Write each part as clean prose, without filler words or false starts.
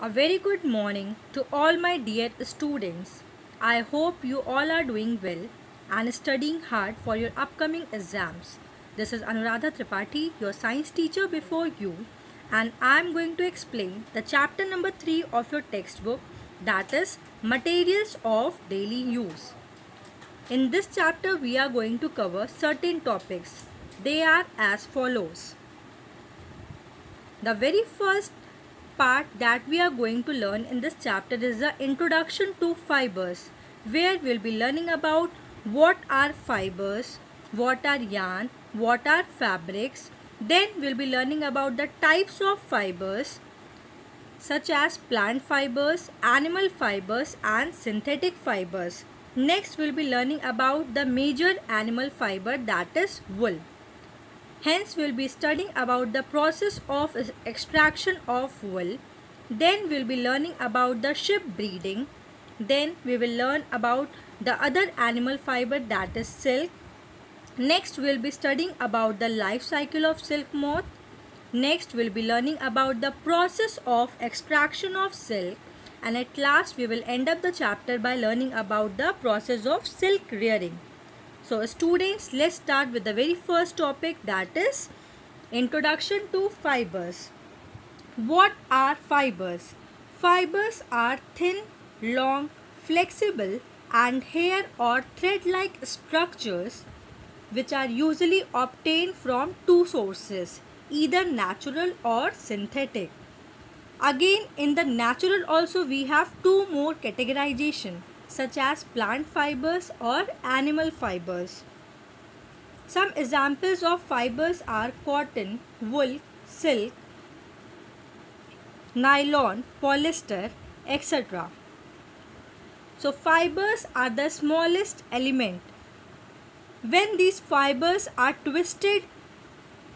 A very good morning to all my dear students. I hope you all are doing well and studying hard for your upcoming exams. This is Anuradha Tripathi, your science teacher before you, and I am going to explain the chapter number 3 of your textbook, that is Materials of Daily Use. In this chapter we are going to cover certain topics. They are as follows. The very first part that we are going to learn in this chapter is the introduction to fibers, where we'll be learning about what are fibers, what are yarn, what are fabrics. Then we'll be learning about the types of fibers such as plant fibers, animal fibers and synthetic fibers. Next we'll be learning about the major animal fiber, that is wool. Hence, we'll be studying about the process of extraction of wool. Then we'll be learning about the sheep breeding. Then we will learn about the other animal fiber, that is silk. Next, we'll be studying about the life cycle of silk moth. Next, we'll be learning about the process of extraction of silk. And at last, we will end up the chapter by learning about the process of silk rearing. So students, let's start with the very first topic, that is introduction to fibers. What are fibers? Fibers are thin, long, flexible and hair or thread-like structures which are usually obtained from two sources, either natural or synthetic. Again, in the natural also we have two more categorization, such as plant fibers or animal fibers. Some examples of fibers are cotton, wool, silk, nylon, polyester, etc. So fibers are the smallest element. When these fibers are twisted,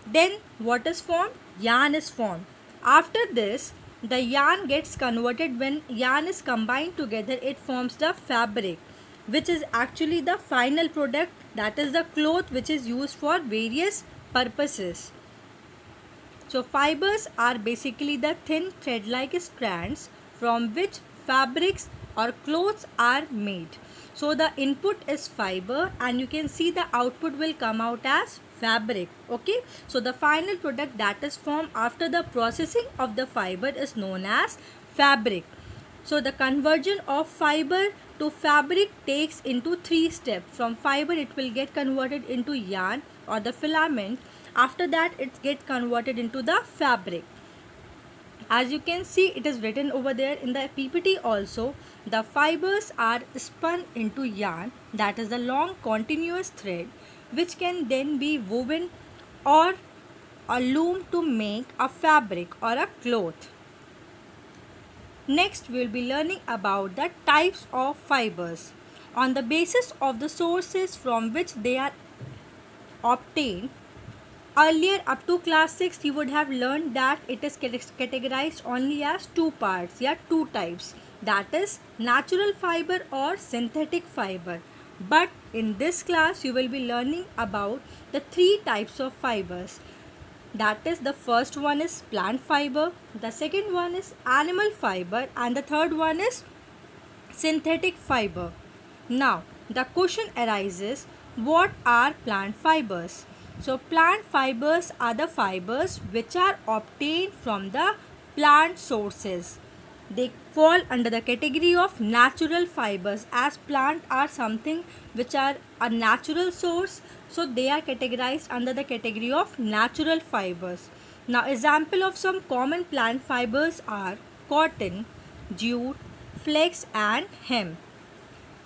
then what is formed? Yarn is formed. After this, the yarn gets converted. When yarn is combined together, it forms the fabric, which is actually the final product, that is the cloth which is used for various purposes. So fibers are basically the thin thread-like strands from which fabrics or clothes are made. So the input is fiber and you can see the output will come out as fabric. Okay, so the final product that is formed after the processing of the fiber is known as fabric. So the conversion of fiber to fabric takes into 3 steps. From fiber it will get converted into yarn or the filament. After that it gets converted into the fabric. As you can see, it is written over there in the PPT also. The fibers are spun into yarn, that is the long continuous thread, which can then be woven or a loom to make a fabric or a cloth. Next, we will be learning about the types of fibers. On the basis of the sources from which they are obtained, earlier up to class 6 you would have learned that it is categorized only as two parts, two types, that is natural fiber or synthetic fiber. But in this class you will be learning about the 3 types of fibers. That is, the first one is plant fiber, the second one is animal fiber and the third one is synthetic fiber. Now the question arises, what are plant fibers? So plant fibers are the fibers which are obtained from the plant sources. They fall under the category of natural fibers, as plant are something which are a natural source, so they are categorized under the category of natural fibers. Now example of some common plant fibers are cotton, jute, flax and hemp.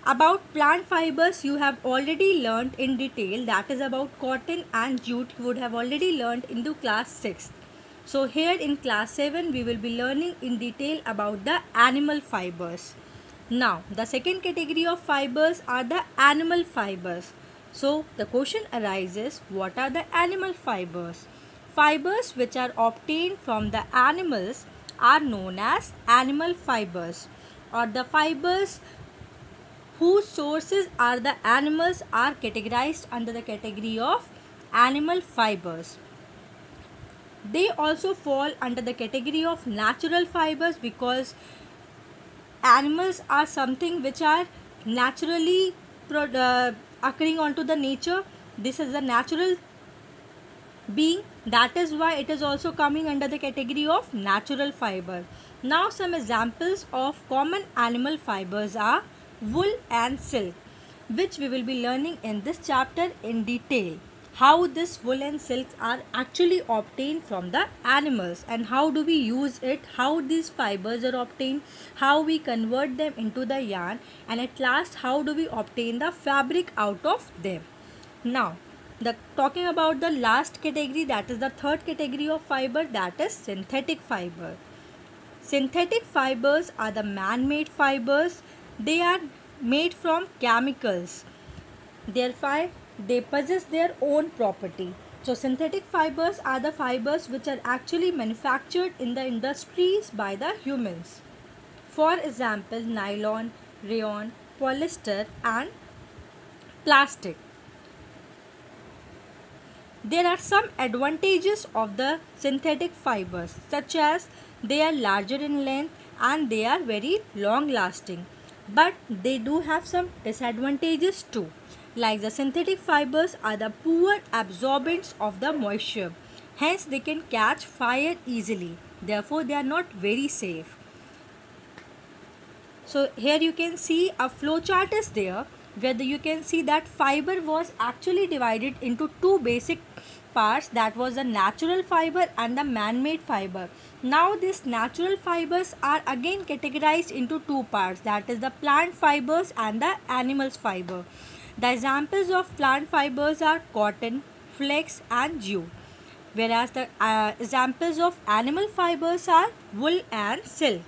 About plant fibers you have already learnt in detail, that is about cotton and jute you would have already learnt into class 6. So here in class 7 we will be learning in detail about the animal fibers. Now the second category of fibers are the animal fibers. So the question arises, what are the animal fibers? Fibers which are obtained from the animals are known as animal fibers, or the fibers whose sources are the animals are categorized under the category of animal fibers. They also fall under the category of natural fibers because animals are something which are naturally occurring onto the nature. This is a natural being, that is why it is also coming under the category of natural fiber. Now some examples of common animal fibers are wool and silk, which we will be learning in this chapter in detail. How this wool and silk are actually obtained from the animals and how do we use it, how these fibers are obtained, how we convert them into the yarn, and at last how do we obtain the fabric out of them. Now, talking about the last category, that is the third category of fiber, that is synthetic fiber. Synthetic fibers are the man-made fibers. They are made from chemicals. Therefore, they possess their own property. So, synthetic fibers are the fibers which are actually manufactured in the industries by the humans. For example, nylon, rayon, polyester and plastic. There are some advantages of the synthetic fibers, such as they are larger in length and they are very long lasting. But they do have some disadvantages too. Like the synthetic fibers are the poor absorbents of the moisture. Hence they can catch fire easily. Therefore they are not very safe. So here you can see a flow chart is there where you can see that fiber was actually divided into two basic parts, that was the natural fiber and the man-made fiber. Now these natural fibers are again categorized into two parts, that is the plant fibers and the animals fiber. The examples of plant fibers are cotton, flax and jute, whereas the examples of animal fibers are wool and silk.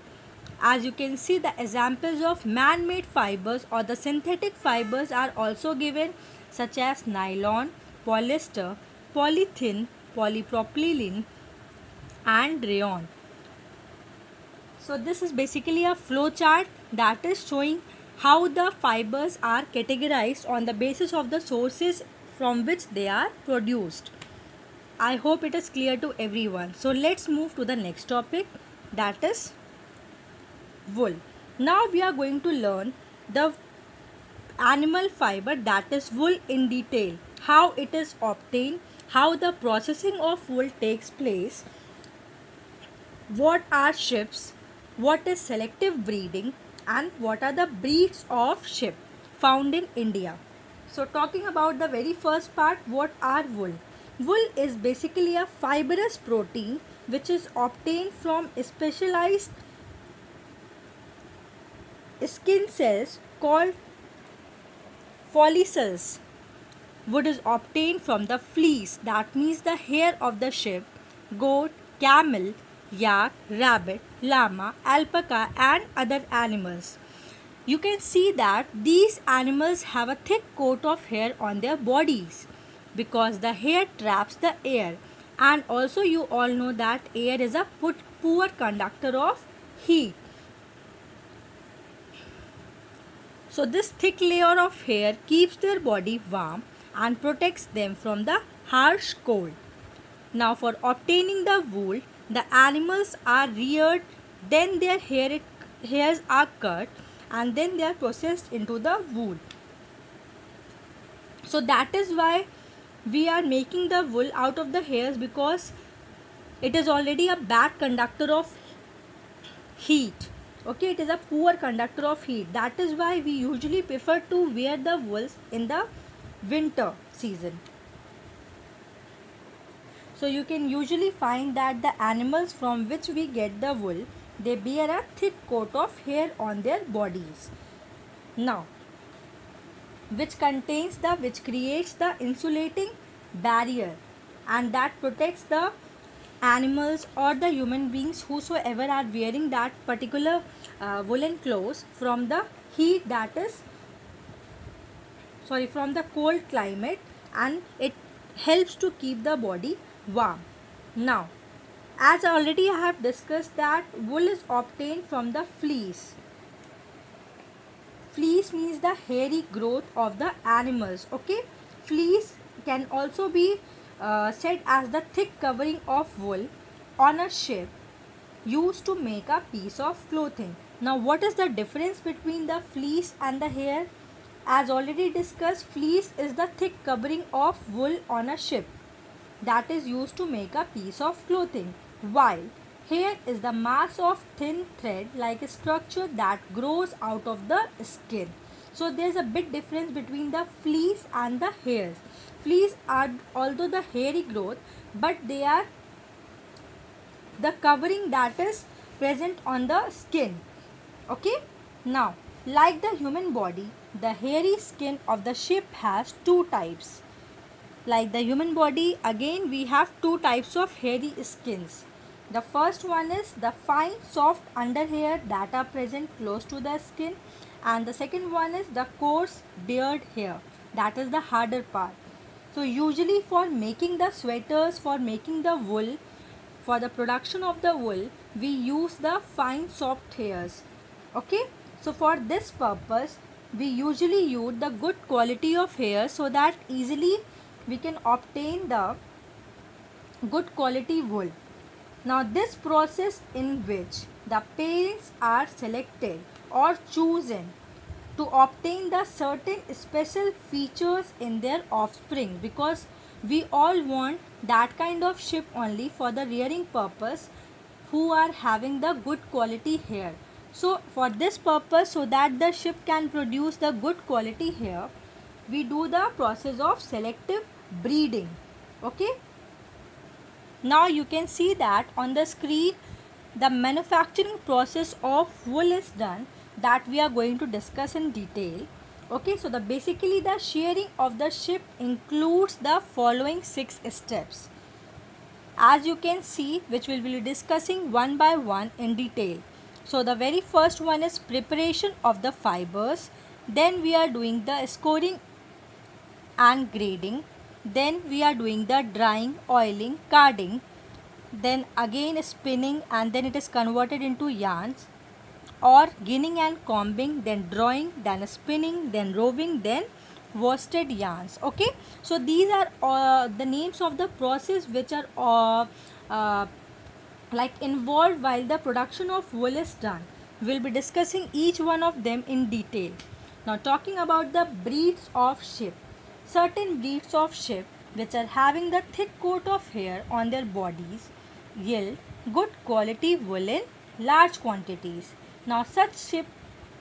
As you can see, the examples of man-made fibers or the synthetic fibers are also given, such as nylon, polyester, polythene, polypropylene and rayon. So this is basically a flow chart that is showing how the fibers are categorized on the basis of the sources from which they are produced. I hope it is clear to everyone. So let's move to the next topic, that is wool. Now we are going to learn the animal fiber, that is wool, in detail, how it is obtained, how the processing of wool takes place, what are ships, what is selective breeding and what are the breeds of sheep found in India. So talking about the very first part, what are wool? Wool is basically a fibrous protein which is obtained from specialized skin cells called follicles. Wool is obtained from the fleece, that means the hair of the sheep, goat, camel, yak, rabbit, llama, alpaca and other animals. You can see that these animals have a thick coat of hair on their bodies because the hair traps the air, and also you all know that air is a poor conductor of heat. So this thick layer of hair keeps their body warm and protects them from the harsh cold. Now for obtaining the wool, the animals are reared, then their hairs are cut and then they are processed into the wool. So that is why we are making the wool out of the hairs, because it is already a bad conductor of heat. Okay, it is a poor conductor of heat. That is why we usually prefer to wear the wools in the winter season. So you can usually find that the animals from which we get the wool, they bear a thick coat of hair on their bodies. Now, which creates the insulating barrier, and that protects the animals or the human beings whosoever are wearing that particular woolen clothes from the heat, from the cold climate, and it helps to keep the body warm. Now, as already I have discussed that wool is obtained from the fleece. Fleece means the hairy growth of the animals. Okay, fleece can also be said as the thick covering of wool on a ship used to make a piece of clothing. Now, what is the difference between the fleece and the hair? As already discussed, fleece is the thick covering of wool on a ship that is used to make a piece of clothing, while hair is the mass of thin thread like a structure that grows out of the skin. So there is a big difference between the fleece and the hairs. Fleece are although the hairy growth, but they are the covering that is present on the skin. Okay, now like the human body, the hairy skin of the ship has two types. Like the human body, again we have two types of hairy skins. The first one is the fine soft under hair that are present close to the skin, and the second one is the coarse beard hair, that is the harder part. So usually for making the sweaters, for making the wool, for the production of the wool, we use the fine soft hairs. Okay, so for this purpose we usually use the good quality of hair, so that easily we can obtain the good quality wool. Now this process in which the parents are selected or chosen to obtain the certain special features in their offspring, because we all want that kind of ship only for the rearing purpose who are having the good quality hair. So for this purpose, so that the ship can produce the good quality hair, we do the process of selective breeding. Okay, now you can see that on the screen the manufacturing process of wool is done, that we are going to discuss in detail. Okay, so basically the shearing of the ship includes the following 6 steps, as you can see, which we will be discussing one by one in detail. So the very first one is preparation of the fibers, then we are doing the scoring and grading, then we are doing the drying, oiling, carding, then again spinning, and then it is converted into yarns, or ginning and combing, then drawing, then spinning, then roving, then worsted yarns. Okay, so these are the names of the process which are like involved while the production of wool is done. We will be discussing each one of them in detail. Now talking about the breeds of sheep. Certain breeds of sheep which are having the thick coat of hair on their bodies yield good quality wool in large quantities. Now such sheep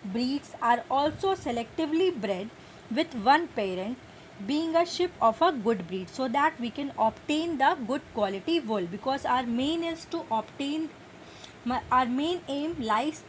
breeds are also selectively bred with one parent being a sheep of a good breed, so that we can obtain the good quality wool, because our main aim lies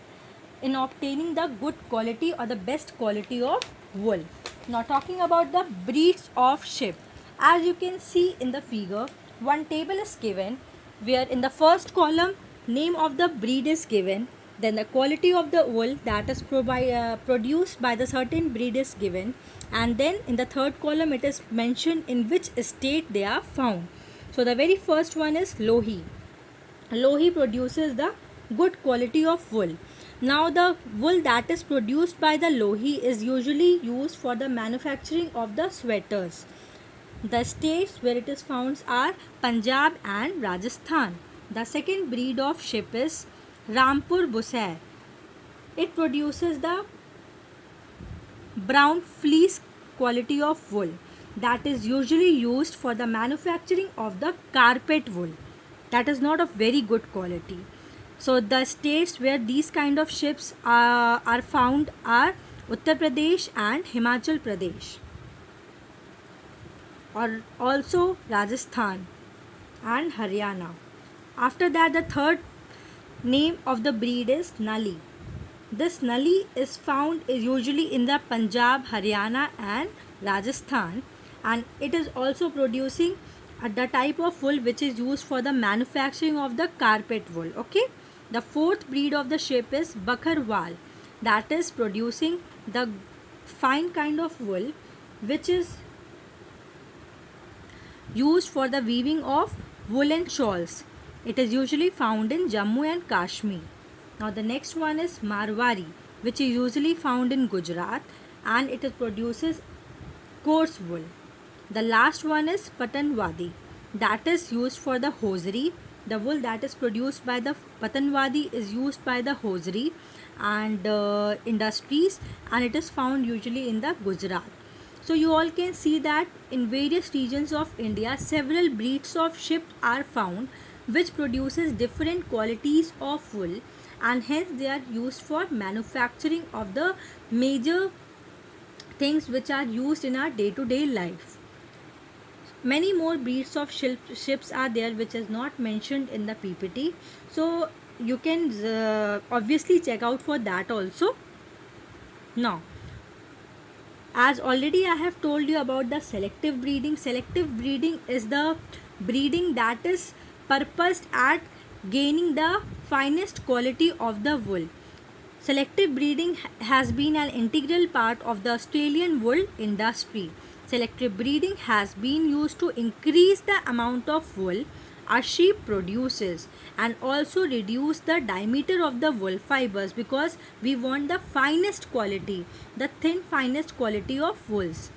in obtaining the good quality or the best quality of wool. Now talking about the breeds of sheep, as you can see in the figure, one table is given where in the first column name of the breed is given, then the quality of the wool that is produced by the certain breed is given, and then in the third column it is mentioned in which state they are found. So the very first one is Lohi. Lohi produces the good quality of wool. Now the wool that is produced by the Lohi is usually used for the manufacturing of the sweaters. The states where it is found are Punjab and Rajasthan. The second breed of sheep is Rampur Busair. It produces the brown fleece quality of wool that is usually used for the manufacturing of the carpet wool. That is not of very good quality. So the states where these kind of ships are found are Uttar Pradesh and Himachal Pradesh, or also Rajasthan and Haryana. After that, the third name of the breed is Nali. This Nali is found usually in the Punjab, Haryana and Rajasthan, and it is also producing the type of wool which is used for the manufacturing of the carpet wool. Okay, the fourth breed of the sheep is Bakharwal, that is producing the fine kind of wool which is used for the weaving of woolen shawls. It is usually found in Jammu and Kashmir. Now the next one is Marwari, which is usually found in Gujarat, and it produces coarse wool. The last one is Patanwadi. that is used for the hosiery. The wool that is produced by the Patanwadi is used by the hosiery and industries, and it is found usually in the Gujarat. So you all can see that in various regions of India, several breeds of sheep are found which produces different qualities of wool, and hence they are used for manufacturing of the major things which are used in our day-to-day life. Many more breeds of ships are there which is not mentioned in the PPT, so you can obviously check out for that also. Now, as already I have told you about the selective breeding. Selective breeding is the breeding that is purposed at gaining the finest quality of the wool. Selective breeding has been an integral part of the Australian wool industry. Selective breeding has been used to increase the amount of wool a sheep produces and also reduce the diameter of the wool fibers, because we want the finest quality, the finest quality of wools.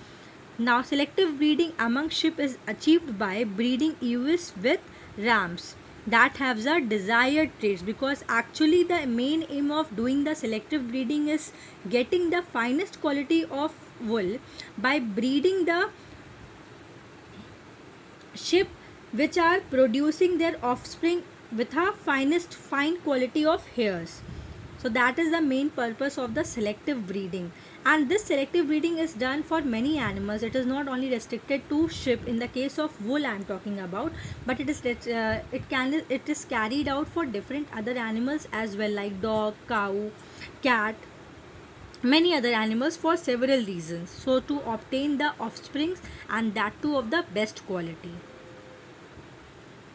Now, selective breeding among sheep is achieved by breeding ewes with rams that have the desired traits, because actually the main aim of doing the selective breeding is getting the finest quality of wool by breeding the sheep which are producing their offspring with a fine quality of hairs. So that is the main purpose of the selective breeding, and this selective breeding is done for many animals. It is not only restricted to sheep. In the case of wool I am talking about, but it is carried out for different other animals as well, like dog, cow, cat, many other animals, for several reasons, so to obtain the offsprings, and that too of the best quality.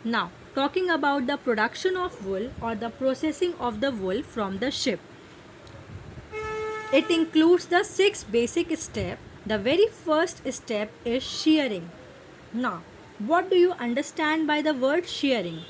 Now, talking about the production of wool or the processing of the wool from the sheep. It includes the 6 basic steps. The very first step is shearing. Now, what do you understand by the word shearing?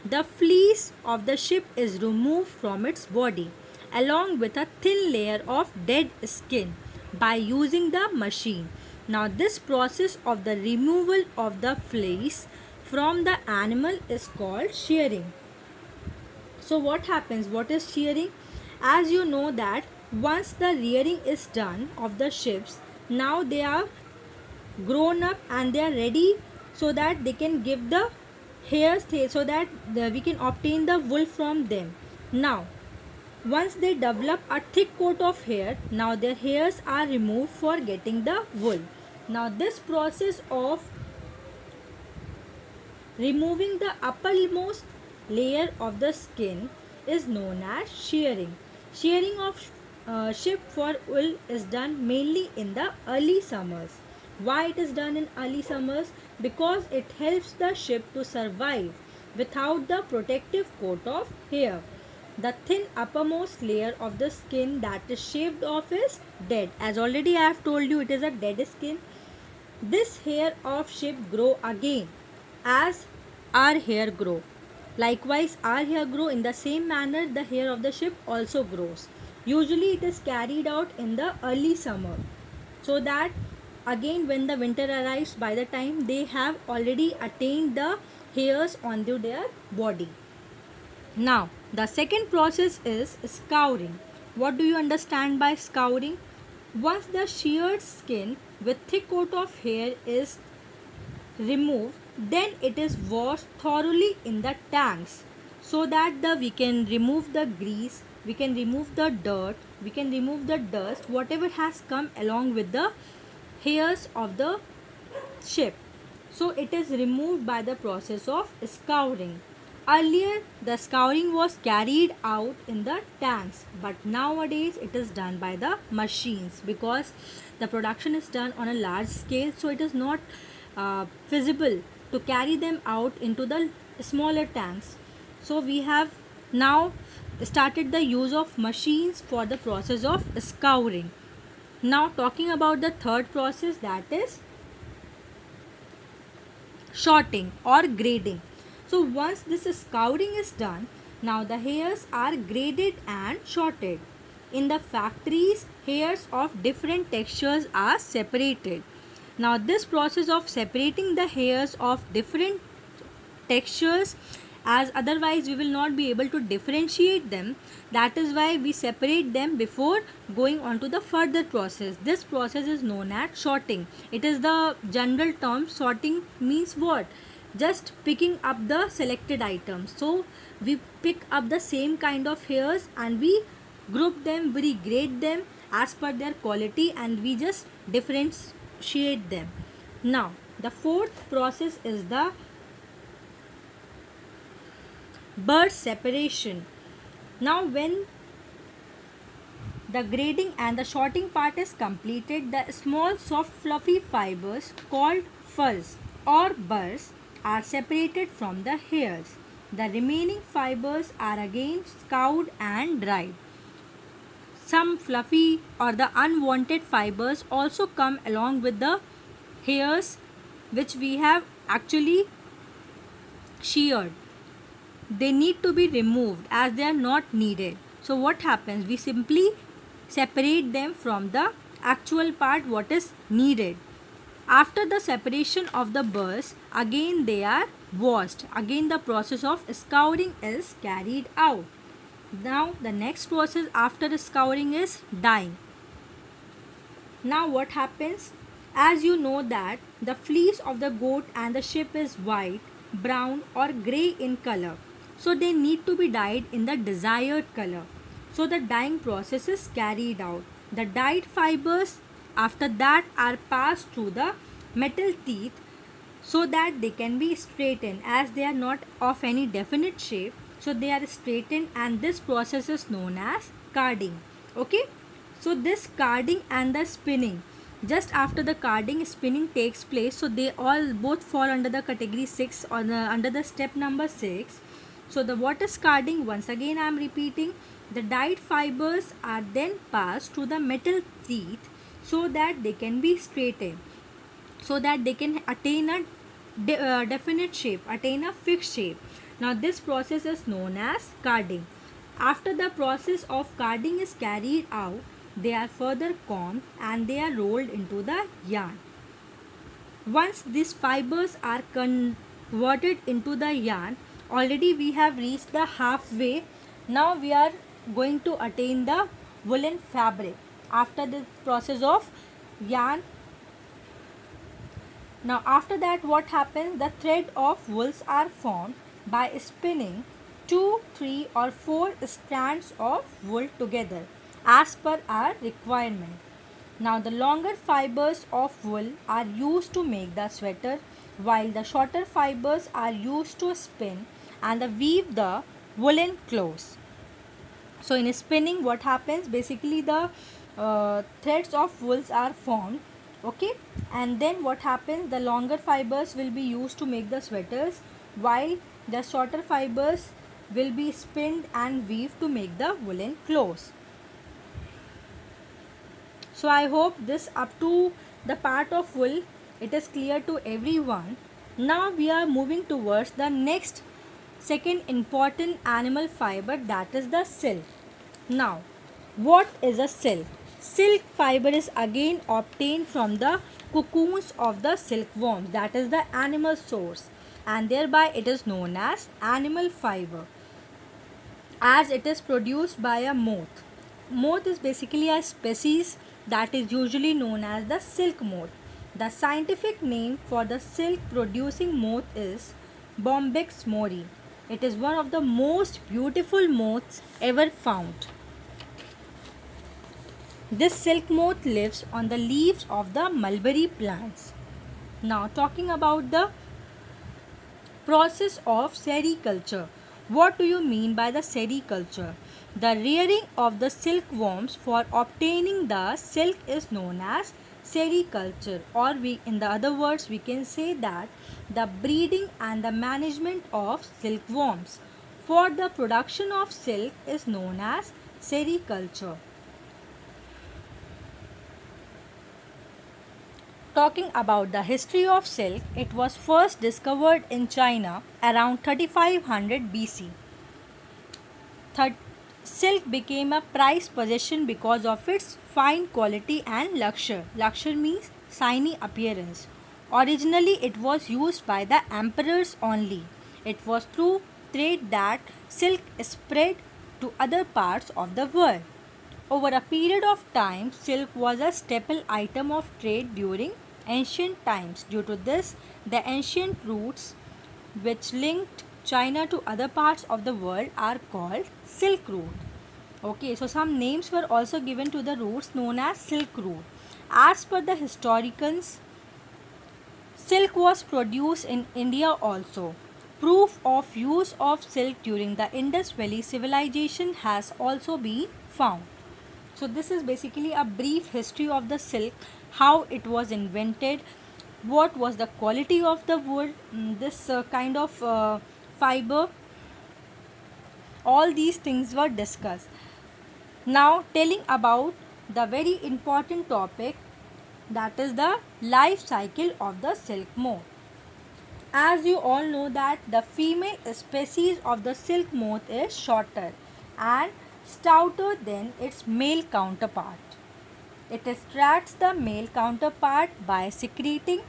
The fleece of the sheep is removed from its body along with a thin layer of dead skin by using the machine. Now, this process of the removal of the fleece from the animal is called shearing. So what happens? What is shearing? As you know that once the rearing is done of the sheep, now they are grown up and they are ready, so that they can give the hairs, so that we can obtain the wool from them. Now, once they develop a thick coat of hair, now their hairs are removed for getting the wool. Now, this process of removing the uppermost layer of the skin is known as shearing. Shearing of sheep for wool is done mainly in the early summers. Why it is done in early summers? Because it helps the sheep to survive without the protective coat of hair. The thin uppermost layer of the skin that is shaved off is dead. As already I have told you, it is a dead skin. This hair of sheep grow again as our hair grow. Likewise, our hair grow in the same manner the hair of the sheep also grows. Usually it is carried out in the early summer, so that again when the winter arrives, by the time they have already attained the hairs onto their body. Now, the second process is scouring. What do you understand by scouring? Once the sheared skin with thick coat of hair is removed, then it is washed thoroughly in the tanks, so that we can remove the grease, we can remove the dirt, we can remove the dust, whatever has come along with the hairs of the sheep. So it is removed by the process of scouring. Earlier the scouring was carried out in the tanks, but nowadays it is done by the machines, because the production is done on a large scale, so it is not feasible to carry them out into the smaller tanks. So we have now started the use of machines for the process of scouring. Now, talking about the third process, that is sorting or grading. So once this scouring is done, now the hairs are graded and sorted. In the factories, hairs of different textures are separated. Now, this process of separating the hairs of different textures, as otherwise we will not be able to differentiate them. That is why we separate them before going on to the further process. This process is known as sorting. It is the general term. Sorting means what? Just picking up the selected items. So we pick up the same kind of hairs and we group them, we grade them as per their quality, and we just differentiate them. Now the fourth process is the burst separation. Now when the grading and the sorting part is completed, the small soft fluffy fibers called fuzz or burrs are separated from the hairs. The remaining fibers are again scoured and dried. Some fluffy or the unwanted fibers also come along with the hairs which we have actually sheared. They need to be removed as they are not needed. So what happens? We simply separate them from the actual part what is needed. After the separation of the burrs, again they are washed. Again the process of scouring is carried out. Now the next process after scouring is dyeing. Now what happens? As you know that the fleece of the goat and the sheep is white, brown or grey in color. So they need to be dyed in the desired color. So the dyeing process is carried out. The dyed fibers after that are passed through the metal teeth so that they can be straightened, as they are not of any definite shape. So they are straightened, and this process is known as carding. Okay. So this carding and the spinning, just after the carding, spinning takes place. So they all both fall under the category 6 or under the step number 6. So the what is carding? Once again I am repeating. The dyed fibers are then passed to the metal teeth so that they can be straightened, so that they can attain a definite shape, attain a fixed shape. Now this process is known as carding. After the process of carding is carried out, they are further combed and they are rolled into the yarn. Once these fibers are converted into the yarn, already we have reached the halfway. Now we are going to attain the woolen fabric after the process of yarn. Now after that what happens? The thread of wools are formed by spinning 2, 3 or 4 strands of wool together as per our requirement. Now the longer fibers of wool are used to make the sweater, while the shorter fibers are used to spin and weave the woolen clothes. So in spinning what happens? Basically the threads of wools are formed, okay, and then what happens? The longer fibers will be used to make the sweaters, while the shorter fibers will be spinned and weaved to make the woolen clothes. So I hope this up to the part of wool it is clear to everyone. Now we are moving towards the next second important animal fiber, that is the silk. Now what is a silk? Silk fiber is again obtained from the cocoons of the silkworms, that is the animal source, and thereby it is known as animal fiber, as it is produced by a moth. Moth is basically a species that is usually known as the silk moth. The scientific name for the silk producing moth is Bombyx mori. It is one of the most beautiful moths ever found. This silk moth lives on the leaves of the mulberry plants. Now talking about the process of sericulture. What do you mean by the sericulture? The rearing of the silkworms for obtaining the silk is known as sericulture, or in the other words we can say that the breeding and the management of silkworms for the production of silk is known as sericulture. Talking about the history of silk, it was first discovered in China around 3500 BC. Silk became a prized possession because of its fine quality and luxure. Luxure means shiny appearance. Originally, it was used by the emperors only. It was through trade that silk spread to other parts of the world. Over a period of time, silk was a staple item of trade during ancient times. Due to this, the ancient routes which linked China to other parts of the world are called Silk Route. Okay, so some names were also given to the routes known as Silk Route. As per the historians, silk was produced in India also. Proof of use of silk during the Indus Valley civilization has also been found. So this is basically a brief history of the silk, how it was invented, what was the quality of the wood, this kind of fiber. All these things were discussed. Now telling about the very important topic, that is the life cycle of the silk moth. As you all know that the female species of the silk moth is shorter and stouter than its male counterpart. It attracts the male counterpart by secreting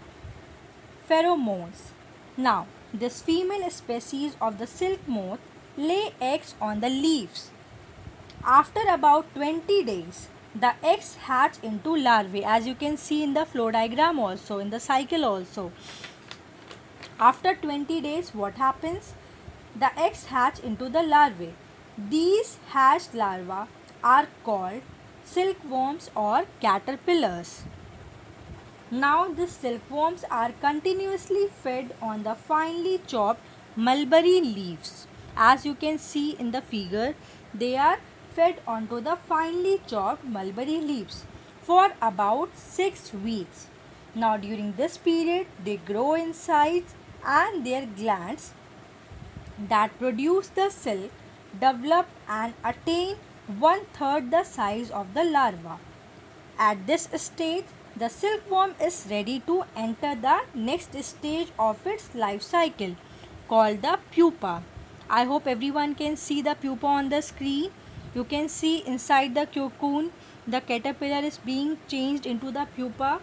pheromones. Now, this female species of the silk moth lay eggs on the leaves. After about 20 days, the eggs hatch into larvae, as you can see in the flow diagram also, in the cycle also. After 20 days, what happens? The eggs hatch into the larvae. These hatched larvae are called silkworms or caterpillars. Now these silkworms are continuously fed on the finely chopped mulberry leaves. As you can see in the figure, they are fed onto the finely chopped mulberry leaves for about 6 weeks. Now during this period, they grow in size and their glands that produce the silk develop and attain 1/3 the size of the larva. At this stage, the silkworm is ready to enter the next stage of its life cycle called the pupa. I hope everyone can see the pupa on the screen. You can see inside the cocoon, the caterpillar is being changed into the pupa.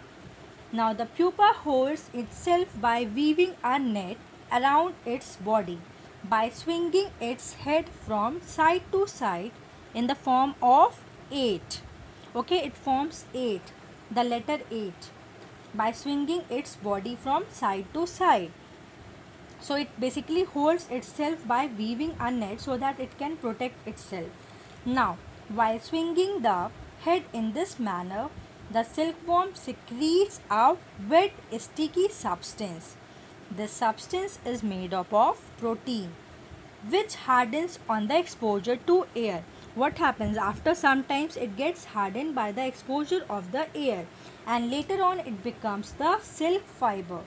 Now the pupa holds itself by weaving a net around its body, by swinging its head from side to side in the form of 8. Okay, it forms 8, the letter 8, by swinging its body from side to side. So it basically holds itself by weaving a net so that it can protect itself. Now, while swinging the head in this manner, the silkworm secretes a wet sticky substance. This substance is made up of protein which hardens on the exposure to air. What happens after sometimes it gets hardened by the exposure of the air and later on it becomes the silk fiber.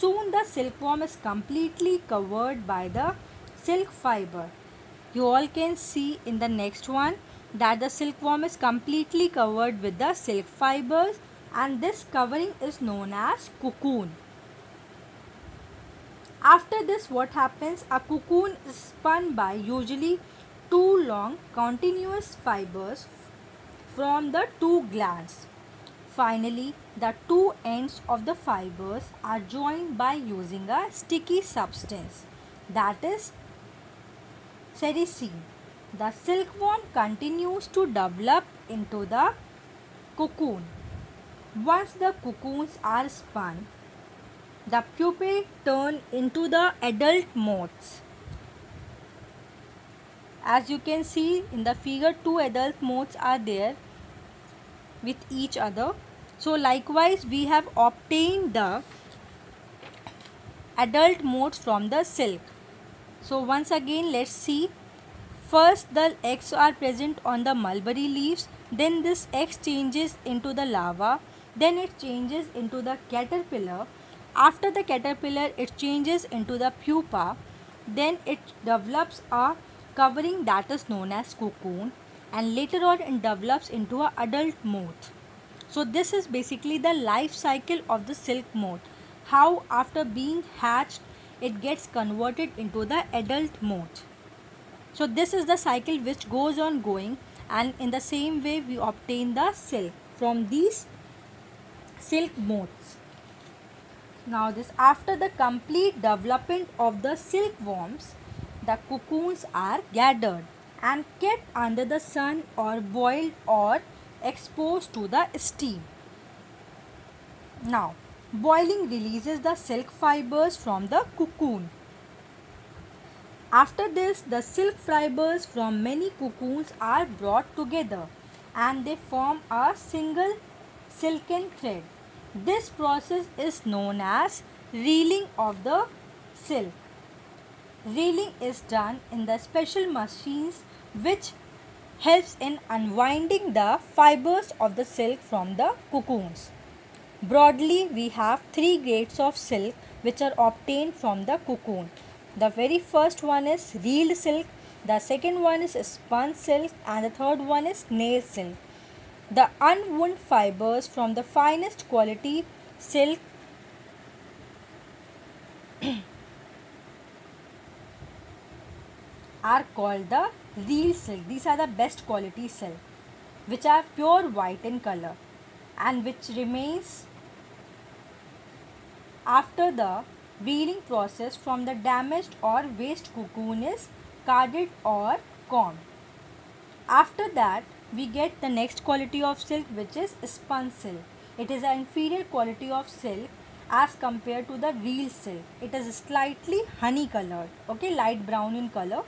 Soon the silkworm is completely covered by the silk fiber. You all can see in the next one that the silkworm is completely covered with the silk fibers and this covering is known as cocoon. After this, what happens? A cocoon is spun by usually 2 long continuous fibers from the 2 glands. Finally, the 2 ends of the fibers are joined by using a sticky substance, that is sericin. The silkworm continues to develop into the cocoon. Once the cocoons are spun, the pupae turn into the adult moths. As you can see in the figure, 2 adult moths are there with each other. So likewise, we have obtained the adult moths from the silk. So once again, let's see. First, the eggs are present on the mulberry leaves. Then this egg changes into the larva. Then it changes into the caterpillar. After the caterpillar, it changes into the pupa. Then it develops a covering that is known as cocoon. And later on, it develops into an adult moth. So this is basically the life cycle of the silk moth. How after being hatched, it gets converted into the adult moth. So this is the cycle which goes on going, and in the same way we obtain the silk from these silk moths. Now this, after the complete development of the silkworms, the cocoons are gathered and kept under the sun or boiled or exposed to the steam. Now, boiling releases the silk fibers from the cocoon. After this, the silk fibers from many cocoons are brought together and they form a single silken thread. This process is known as reeling of the silk. Reeling is done in the special machines which helps in unwinding the fibers of the silk from the cocoons. Broadly, we have three grades of silk which are obtained from the cocoon. The very first one is reeled silk, the second one is spun silk, and the third one is nail silk. The unwound fibers from the finest quality silk are called the real silk. These are the best quality silk which are pure white in color and which remains after the reeling process from the damaged or waste cocoon is carded or combed. After that, we get the next quality of silk, which is spun silk. It is an inferior quality of silk as compared to the real silk. It is slightly honey colored, okay, light brown in color.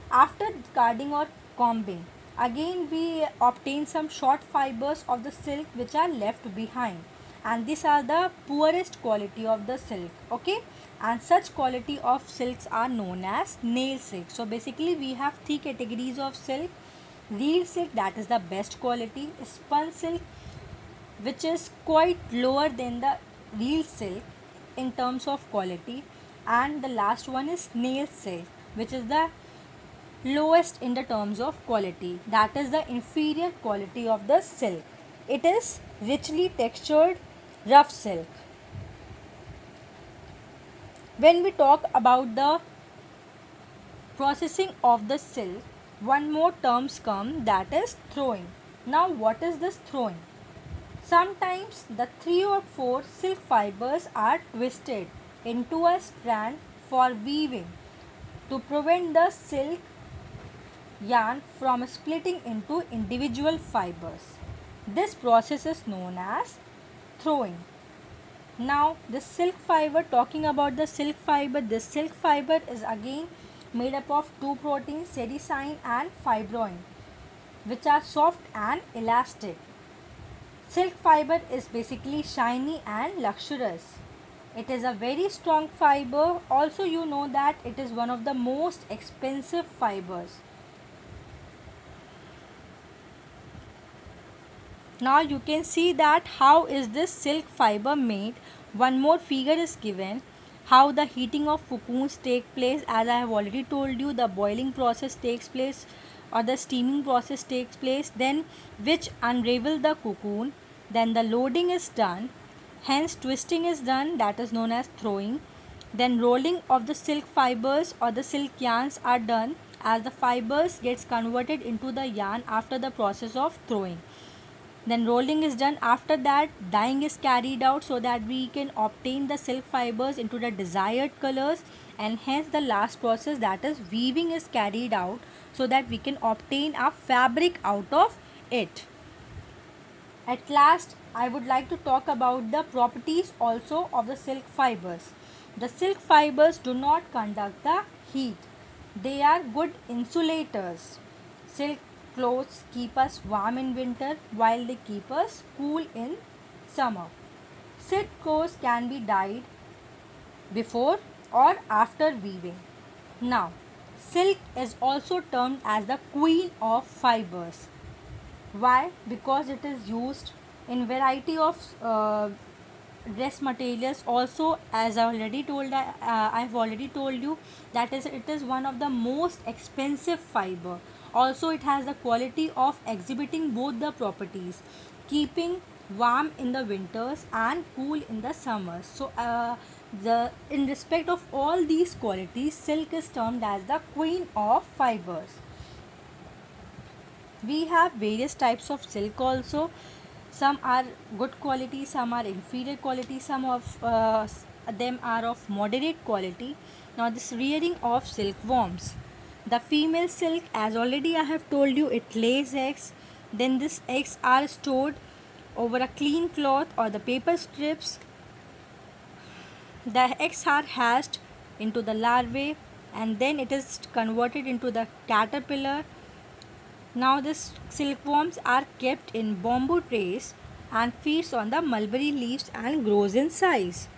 After carding or combing, again we obtain some short fibers of the silk which are left behind, and these are the poorest quality of the silk, okay, and such quality of silks are known as nail silk. So basically we have three categories of silk: real silk, that is the best quality; spun silk, which is quite lower than the real silk in terms of quality, and the last one is nail silk, which is the lowest in the terms of quality, that is the inferior quality of the silk. It is richly textured rough silk. When we talk about the processing of the silk, one more terms come, that is throwing. Now what is this throwing? Sometimes the 3 or 4 silk fibers are twisted into a strand for weaving to prevent the silk yarn from splitting into individual fibers. This process is known as throwing. Now the silk fiber, talking about the silk fiber, this silk fiber is again made up of two proteins, sericin and fibroin, which are soft and elastic. Silk fiber is basically shiny and luxurious. It is a very strong fiber. Also, you know that it is one of the most expensive fibers. Now you can see that how is this silk fiber made. One more figure is given, how the heating of cocoons take place. As I have already told you, the boiling process takes place or the steaming process takes place, then which unravel the cocoon, then the loading is done, hence twisting is done, that is known as throwing. Then rolling of the silk fibers or the silk yarns are done as the fibers gets converted into the yarn after the process of throwing. Then rolling is done. After that, dyeing is carried out so that we can obtain the silk fibers into the desired colors, and hence the last process, that is weaving, is carried out so that we can obtain a fabric out of it. At last, I would like to talk about the properties also of the silk fibers. The silk fibers do not conduct the heat. They are good insulators. Silk clothes keep us warm in winter while they keep us cool in summer. Silk clothes can be dyed before or after weaving. Now, silk is also termed as the queen of fibers. Why? Because it is used in variety of dress materials. Also, as I have already told you that it is one of the most expensive fiber. Also, it has the quality of exhibiting both the properties, keeping warm in the winters and cool in the summers. So in respect of all these qualities, silk is termed as the queen of fibers. We have various types of silk also. Some are good quality, some are inferior quality, some of them are of moderate quality. Now this rearing of silkworms. The female silk, as already I have told you, it lays eggs. Then these eggs are stored over a clean cloth or the paper strips. The eggs are hatched into the larvae and then it is converted into the caterpillar. Now these silkworms are kept in bamboo trays and feeds on the mulberry leaves and grows in size.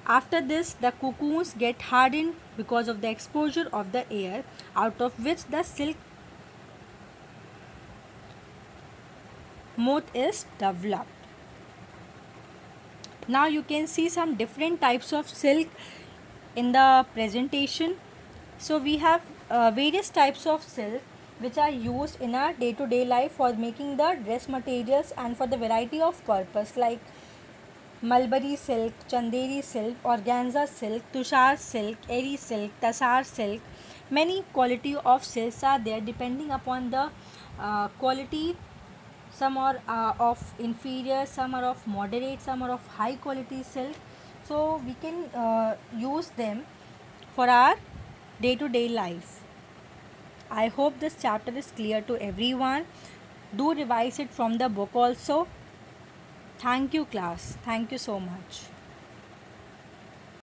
After this, the cocoons get hardened because of the exposure of the air, out of which the silk moth is developed. Now you can see some different types of silk in the presentation. So we have various types of silk which are used in our day-to-day life for making the dress materials and for the variety of purpose, like mulberry silk, chanderi silk, organza silk, tushar silk, eri silk, tasar silk. Many quality of silks are there depending upon the quality. Some are of inferior, some are of moderate, some are of high quality silk. So we can use them for our day-to-day life. I hope this chapter is clear to everyone. Do revise it from the book also. Thank you, class. Thank you so much.